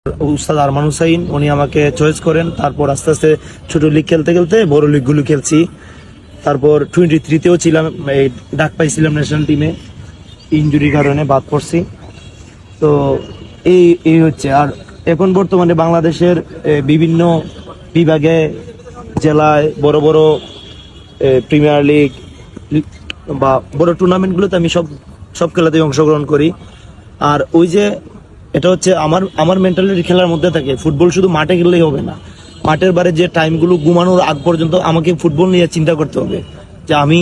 উস্তাদ আরমান হুসাইন উনি আমাকে চয়েস করেন। তারপর আস্তে আস্তে ছোট লিগ খেলতে খেলতে বড় লিগগুলো খেলছি। তারপর 23-তেও ছিলাম, ডাক পাইছিলাম ন্যাশনাল টিমে, ইনজুরির কারণে বাদ পড়ছি। তো এই এই হচ্ছে। আর এখন বর্তমানে বাংলাদেশের বিভিন্ন বিভাগে, জেলায় বড় বড় প্রিমিয়ার লিগ বা বড় টুর্নামেন্টগুলোতে আমি সব খেলাতেই অংশগ্রহণ করি। আর ওই যে এটা হচ্ছে আমার মেন্টালিটি খেলার মধ্যে থাকে। ফুটবল শুধু মাঠে খেললেই হবে না, মাঠের বাইরে যে টাইমগুলো ঘুমানোর আগ পর্যন্ত আমাকে ফুটবল নিয়ে চিন্তা করতে হবে যে আমি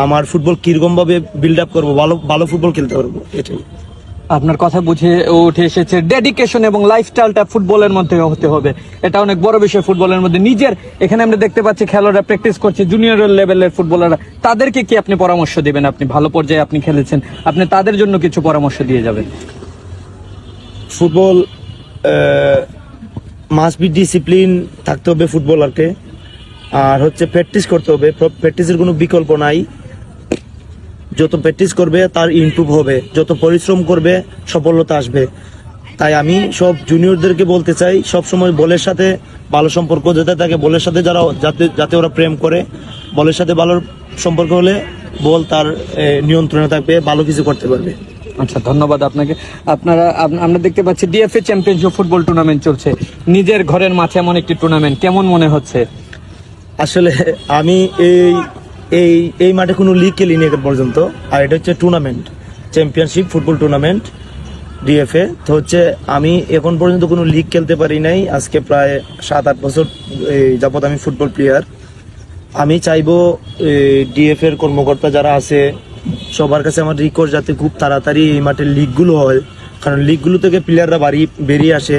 আমার ফুটবল কিরকম ভাবে বিল্ড আপ করবো, ভালো ভালো ফুটবল খেলতে পারবো। এটাই আপনার কথা বুঝে উঠে এসেছে ডেডিকেশন এবং লাইফস্টাইলটা ফুটবলের মধ্যে হতে হবে। এটা অনেক বড় বিষয় ফুটবলের মধ্যে। নিজের এখানে আমরা দেখতে পাচ্ছি খেলোয়াড়রা প্র্যাকটিস করছে, জুনিয়র লেভেলের ফুটবলাররা, তাদেরকে কি আপনি পরামর্শ দিবেন? আপনি ভালো পর্যায়ে আপনি খেলেছেন, আপনি তাদের জন্য কিছু পরামর্শ দিয়ে যাবেন? ফুটবল মাস্ট বি ডিসিপ্লিন থাকতে হবে ফুটবলারকে। আর হচ্ছে প্র্যাকটিস করতে হবে, প্র্যাকটিসের কোনো বিকল্প নাই। যত প্র্যাকটিস করবে তার ইমপ্রুভ হবে, যত পরিশ্রম করবে সফলতা আসবে। তাই আমি সব জুনিয়রদেরকে বলতে চাই, সব সময় বলের সাথে ভালো সম্পর্ক যাতে থাকে, বলের সাথে যাতে ওরা প্রেম করে। বলের সাথে ভালো সম্পর্ক হলে বল তার নিয়ন্ত্রণে থাকবে, ভালো কিছু করতে পারবে। আচ্ছা, ধন্যবাদ আপনাকে। আমরা দেখতে পাচ্ছি ডিএফএ চ্যাম্পিয়নশিপ ফুটবল টুর্নামেন্ট চলছে, নিজের ঘরের মাঠে এমন একটি টুর্নামেন্ট, কেমন মনে হচ্ছে? আসলে আমি এই মাঠে কোনো লিগ খেলিনি এখন পর্যন্ত। আর এটা হচ্ছে tournament, championship football tournament DFA. তো হচ্ছে আমি এখন পর্যন্ত কোনো লিগ খেলতে পারি নাই। আজকে প্রায় 7-8 বছর যাবত আমি ফুটবল প্লেয়ার। আমি চাইবো ডিএফএর কর্মকর্তা যারা আছে সবার কাছে আমার রিকোয়েস্ট যাতে খুব তাড়াতাড়ি এই মাঠের লিগগুলো হয়, কারণ লিগগুলো থেকে প্লেয়াররা বেরিয়ে আসে।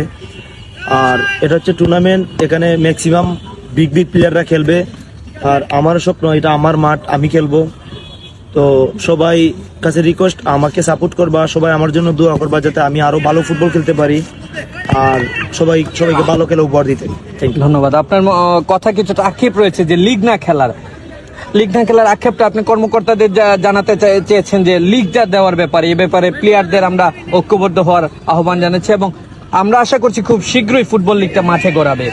আর এটা হচ্ছে টুর্নামেন্ট, এখানে ম্যাক্সিমাম বিগ প্লেয়াররা খেলবে। আর আমার স্বপ্ন, এটা আমার মাঠ, আমি খেলবো। তো সবাই কাছে রিকোয়েস্ট, আমাকে সাপোর্ট করবা, সবাই আমার জন্য দোয়া করবা যাতে আমি আরো ভালো ফুটবল খেলতে পারি আর সবাইকে ভালো খেলা উপহার দিতে। Thank you. ধন্যবাদ। আপনার কথা কিছুটা আক্ষেপ রয়েছে যে লিগ না খেলার আক্ষেপটা আপনি কর্মকর্তাদের জানাতে চেয়েছেন যে লিগটা দেওয়ার ব্যাপারে, এ ব্যাপারে প্লেয়ারদের আমরা ঐক্যবদ্ধ হওয়ার আহ্বান জানাচ্ছি এবং আমরা আশা করছি খুব শীঘ্রই ফুটবল লিগটা মাঠে গড়াবে।